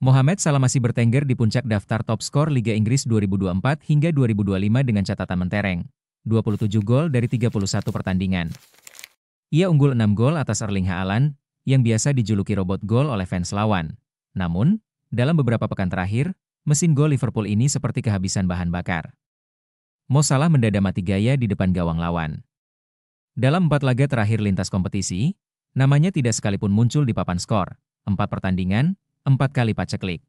Mohamed Salah masih bertengger di puncak daftar top skor Liga Inggris 2024 hingga 2025 dengan catatan mentereng. 27 gol dari 31 pertandingan. Ia unggul 6 gol atas Erling Haaland, yang biasa dijuluki robot gol oleh fans lawan. Namun, dalam beberapa pekan terakhir, mesin gol Liverpool ini seperti kehabisan bahan bakar. Mo Salah mendadak mati gaya di depan gawang lawan. Dalam 4 laga terakhir lintas kompetisi, namanya tidak sekalipun muncul di papan skor. 4 pertandingan, 4 kali paceklik.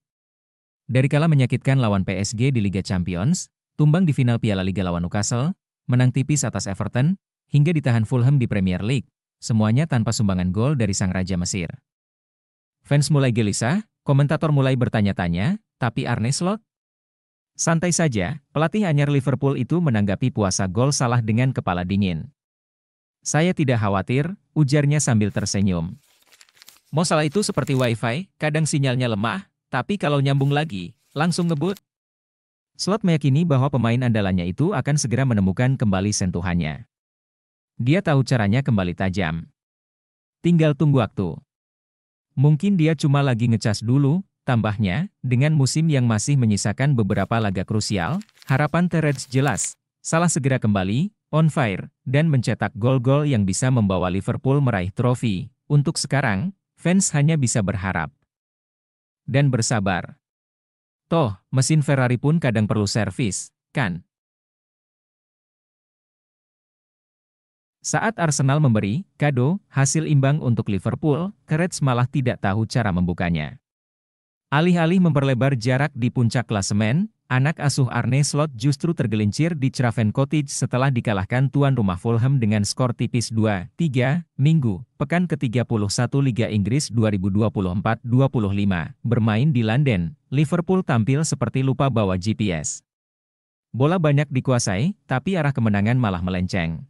Dari kala menyakitkan lawan PSG di Liga Champions, tumbang di final Piala Liga lawan Newcastle, menang tipis atas Everton, hingga ditahan Fulham di Premier League, semuanya tanpa sumbangan gol dari sang Raja Mesir. Fans mulai gelisah, komentator mulai bertanya-tanya, tapi Arne Slot? Santai saja, pelatih anyar Liverpool itu menanggapi puasa gol Salah dengan kepala dingin. Saya tidak khawatir, ujarnya sambil tersenyum. Mo Salah itu seperti wifi, kadang sinyalnya lemah, tapi kalau nyambung lagi, langsung ngebut. Slot meyakini bahwa pemain andalannya itu akan segera menemukan kembali sentuhannya. Dia tahu caranya kembali tajam. Tinggal tunggu waktu. Mungkin dia cuma lagi ngecas dulu, tambahnya, dengan musim yang masih menyisakan beberapa laga krusial, harapan The Reds jelas. Salah segera kembali, on fire, dan mencetak gol-gol yang bisa membawa Liverpool meraih trofi. Untuk sekarang, fans hanya bisa berharap dan bersabar. Toh, mesin Ferrari pun kadang perlu servis, kan? Saat Arsenal memberi kado hasil imbang untuk Liverpool, The Reds malah tidak tahu cara membukanya. Alih-alih memperlebar jarak di puncak klasemen, anak asuh Arne Slot justru tergelincir di Craven Cottage setelah dikalahkan tuan rumah Fulham dengan skor tipis 2-3, Minggu, pekan ke-31 Liga Inggris 2024-25. Bermain di London, Liverpool tampil seperti lupa bawa GPS. Bola banyak dikuasai, tapi arah kemenangan malah melenceng.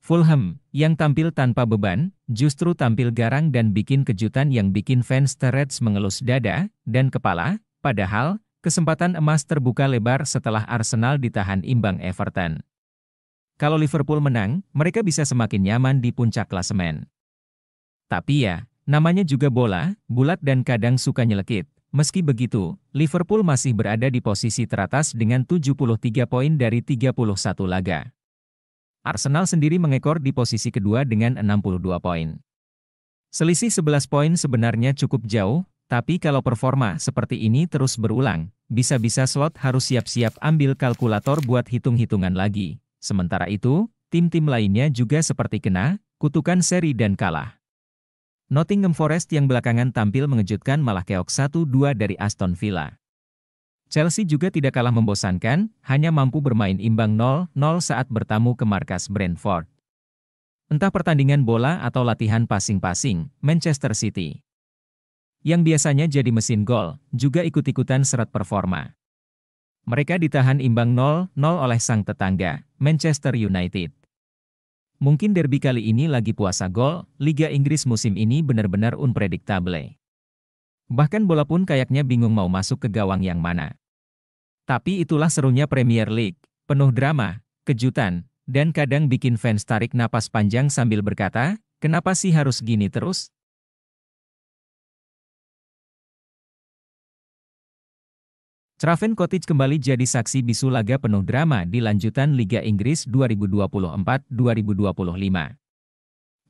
Fulham, yang tampil tanpa beban, justru tampil garang dan bikin kejutan yang bikin fans The Reds mengelus dada dan kepala, padahal, kesempatan emas terbuka lebar setelah Arsenal ditahan imbang Everton. Kalau Liverpool menang, mereka bisa semakin nyaman di puncak klasemen. Tapi ya, namanya juga bola, bulat dan kadang suka nyelekit. Meski begitu, Liverpool masih berada di posisi teratas dengan 73 poin dari 31 laga. Arsenal sendiri mengekor di posisi kedua dengan 62 poin. Selisih 11 poin sebenarnya cukup jauh, tapi kalau performa seperti ini terus berulang, bisa-bisa Slot harus siap-siap ambil kalkulator buat hitung-hitungan lagi. Sementara itu, tim-tim lainnya juga seperti kena kutukan seri dan kalah. Nottingham Forest yang belakangan tampil mengejutkan malah keok 1-2 dari Aston Villa. Chelsea juga tidak kalah membosankan, hanya mampu bermain imbang 0-0 saat bertamu ke markas Brentford. Entah pertandingan bola atau latihan passing-passing, Manchester City, yang biasanya jadi mesin gol, juga ikut-ikutan seret performa. Mereka ditahan imbang 0-0 oleh sang tetangga, Manchester United. Mungkin derby kali ini lagi puasa gol, Liga Inggris musim ini benar-benar unpredictable. Bahkan bola pun kayaknya bingung mau masuk ke gawang yang mana. Tapi itulah serunya Premier League, penuh drama, kejutan, dan kadang bikin fans tarik napas panjang sambil berkata, kenapa sih harus gini terus? Craven Cottage kembali jadi saksi bisu laga penuh drama di lanjutan Liga Inggris 2024-2025.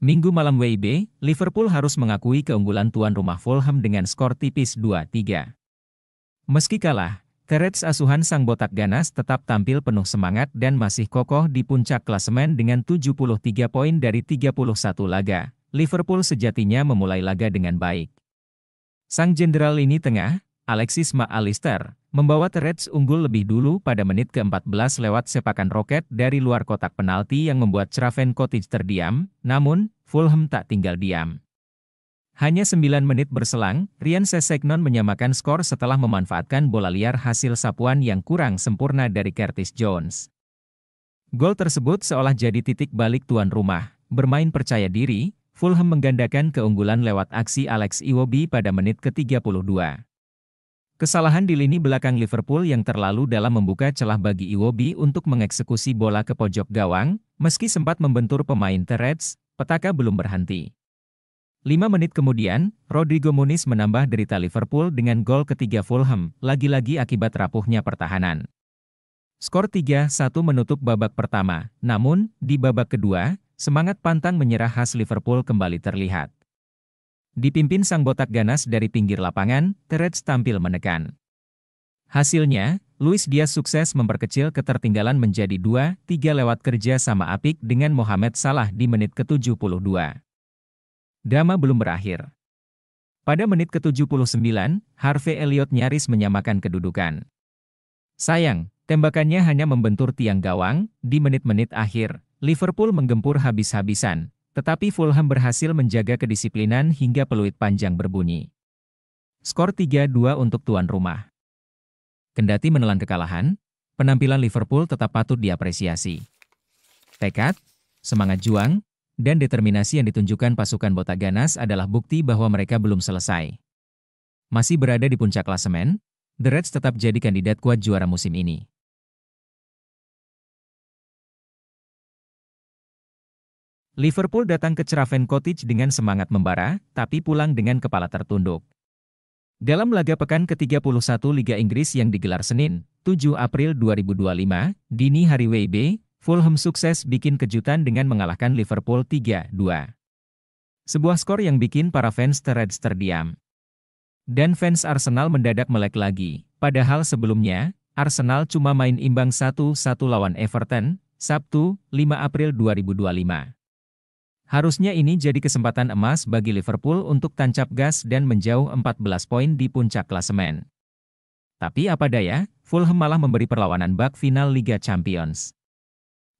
Minggu malam WIB, Liverpool harus mengakui keunggulan tuan rumah Fulham dengan skor tipis 2-3. Meski kalah, The Reds asuhan sang botak ganas tetap tampil penuh semangat dan masih kokoh di puncak klasemen dengan 73 poin dari 31 laga. Liverpool sejatinya memulai laga dengan baik. Sang jenderal lini tengah, Alexis Mac Allister, membawa The Reds unggul lebih dulu pada menit ke-14 lewat sepakan roket dari luar kotak penalti yang membuat Craven Cottage terdiam, namun, Fulham tak tinggal diam. Hanya 9 menit berselang, Ryan Sessegnon menyamakan skor setelah memanfaatkan bola liar hasil sapuan yang kurang sempurna dari Curtis Jones. Gol tersebut seolah jadi titik balik tuan rumah. Bermain percaya diri, Fulham menggandakan keunggulan lewat aksi Alex Iwobi pada menit ke-32. Kesalahan di lini belakang Liverpool yang terlalu dalam membuka celah bagi Iwobi untuk mengeksekusi bola ke pojok gawang, meski sempat membentur pemain The Reds, petaka belum berhenti. 5 menit kemudian, Rodrigo Muniz menambah derita Liverpool dengan gol ketiga Fulham, lagi-lagi akibat rapuhnya pertahanan. Skor 3-1 menutup babak pertama, namun, di babak kedua, semangat pantang menyerah khas Liverpool kembali terlihat. Dipimpin sang botak ganas dari pinggir lapangan, The Reds tampil menekan. Hasilnya, Luis Diaz sukses memperkecil ketertinggalan menjadi 2-3 lewat kerja sama apik dengan Mohamed Salah di menit ke-72. Drama belum berakhir. Pada menit ke-79, Harvey Elliott nyaris menyamakan kedudukan. Sayang, tembakannya hanya membentur tiang gawang. Di menit-menit akhir, Liverpool menggempur habis-habisan, tetapi Fulham berhasil menjaga kedisiplinan hingga peluit panjang berbunyi. Skor 3-2 untuk tuan rumah. Kendati menelan kekalahan, penampilan Liverpool tetap patut diapresiasi. Tekad, semangat juang, dan determinasi yang ditunjukkan pasukan botak ganas adalah bukti bahwa mereka belum selesai. Masih berada di puncak klasemen, The Reds tetap jadi kandidat kuat juara musim ini. Liverpool datang ke Craven Cottage dengan semangat membara, tapi pulang dengan kepala tertunduk. Dalam laga pekan ke-31 Liga Inggris yang digelar Senin, 7 April 2025, dini hari WIB, Fulham sukses bikin kejutan dengan mengalahkan Liverpool 3-2. Sebuah skor yang bikin para fans The Reds terdiam. Dan fans Arsenal mendadak melek lagi, padahal sebelumnya, Arsenal cuma main imbang 1-1 lawan Everton, Sabtu, 5 April 2025. Harusnya ini jadi kesempatan emas bagi Liverpool untuk tancap gas dan menjauh 14 poin di puncak klasemen. Tapi apa daya, Fulham malah memberi perlawanan bak final Liga Champions.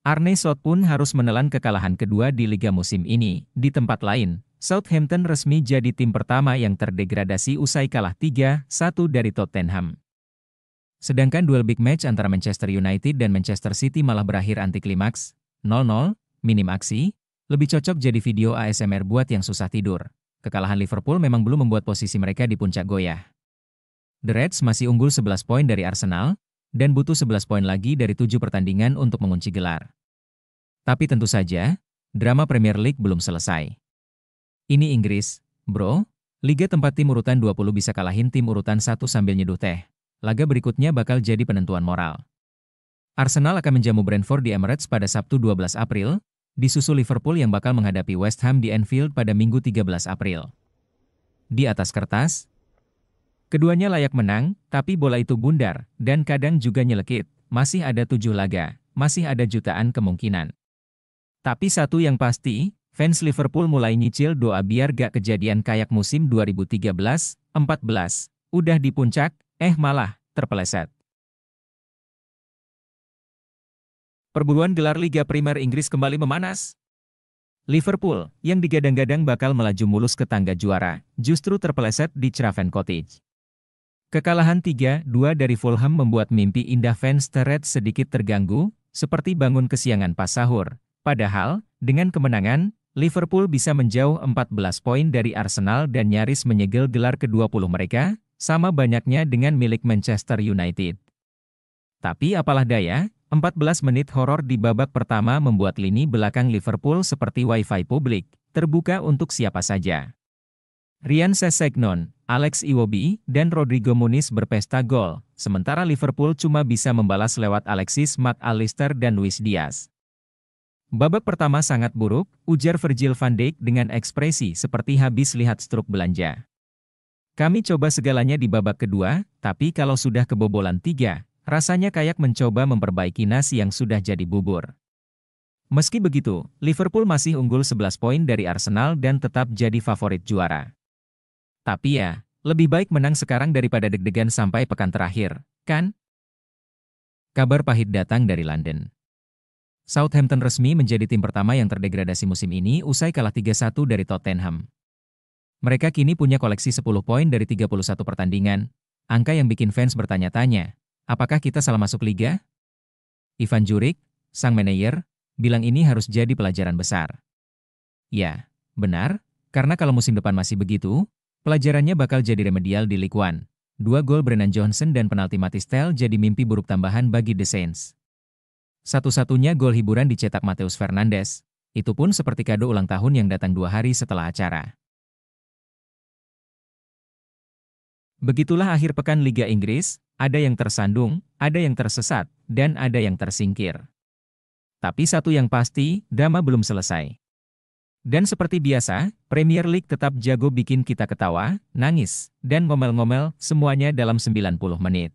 Arne Slot pun harus menelan kekalahan kedua di liga musim ini. Di tempat lain, Southampton resmi jadi tim pertama yang terdegradasi usai kalah 3-1 dari Tottenham. Sedangkan duel big match antara Manchester United dan Manchester City malah berakhir anti klimaks, 0-0, minim aksi, lebih cocok jadi video ASMR buat yang susah tidur. Kekalahan Liverpool memang belum membuat posisi mereka di puncak goyah. The Reds masih unggul 11 poin dari Arsenal, dan butuh 11 poin lagi dari 7 pertandingan untuk mengunci gelar. Tapi tentu saja, drama Premier League belum selesai. Ini Inggris, bro. Liga tempat tim urutan 20 bisa kalahin tim urutan 1 sambil nyeduh teh. Laga berikutnya bakal jadi penentuan moral. Arsenal akan menjamu Brentford di Emirates pada Sabtu 12 April, disusul Liverpool yang bakal menghadapi West Ham di Anfield pada Minggu 13 April. Di atas kertas, keduanya layak menang, tapi bola itu bundar, dan kadang juga nyelekit. Masih ada 7 laga, masih ada jutaan kemungkinan. Tapi satu yang pasti, fans Liverpool mulai nyicil doa biar gak kejadian kayak musim 2013-14. Udah di puncak, malah terpeleset. Perburuan gelar Liga Primer Inggris kembali memanas. Liverpool, yang digadang-gadang bakal melaju mulus ke tangga juara, justru terpeleset di Craven Cottage. Kekalahan 3-2 dari Fulham membuat mimpi indah fans The Reds sedikit terganggu, seperti bangun kesiangan pas sahur. Padahal, dengan kemenangan, Liverpool bisa menjauh 14 poin dari Arsenal dan nyaris menyegel gelar ke-20 mereka, sama banyaknya dengan milik Manchester United. Tapi apalah daya, 14 menit horor di babak pertama membuat lini belakang Liverpool seperti wifi publik, terbuka untuk siapa saja. Ryan Sessegnon, Alex Iwobi, dan Rodrigo Muniz berpesta gol, sementara Liverpool cuma bisa membalas lewat Alexis Mac Allister dan Luis Diaz. Babak pertama sangat buruk, ujar Virgil van Dijk dengan ekspresi seperti habis lihat struk belanja. Kami coba segalanya di babak kedua, tapi kalau sudah kebobolan 3, rasanya kayak mencoba memperbaiki nasi yang sudah jadi bubur. Meski begitu, Liverpool masih unggul 11 poin dari Arsenal dan tetap jadi favorit juara. Tapi ya, lebih baik menang sekarang daripada deg-degan sampai pekan terakhir, kan? Kabar pahit datang dari London. Southampton resmi menjadi tim pertama yang terdegradasi musim ini usai kalah 3-1 dari Tottenham. Mereka kini punya koleksi 10 poin dari 31 pertandingan, angka yang bikin fans bertanya-tanya, apakah kita salah masuk liga? Ivan Djuric, sang manajer, bilang ini harus jadi pelajaran besar. Ya, benar, karena kalau musim depan masih begitu, pelajarannya bakal jadi remedial di League One. 2 gol Brennan Johnson dan penalti Mathys Tel jadi mimpi buruk tambahan bagi The Saints. Satu-satunya gol hiburan dicetak Mateus Fernandes, itu pun seperti kado ulang tahun yang datang 2 hari setelah acara. Begitulah akhir pekan Liga Inggris, ada yang tersandung, ada yang tersesat, dan ada yang tersingkir. Tapi satu yang pasti, drama belum selesai. Dan seperti biasa, Premier League tetap jago bikin kita ketawa, nangis, dan ngomel-ngomel, semuanya dalam 90 menit.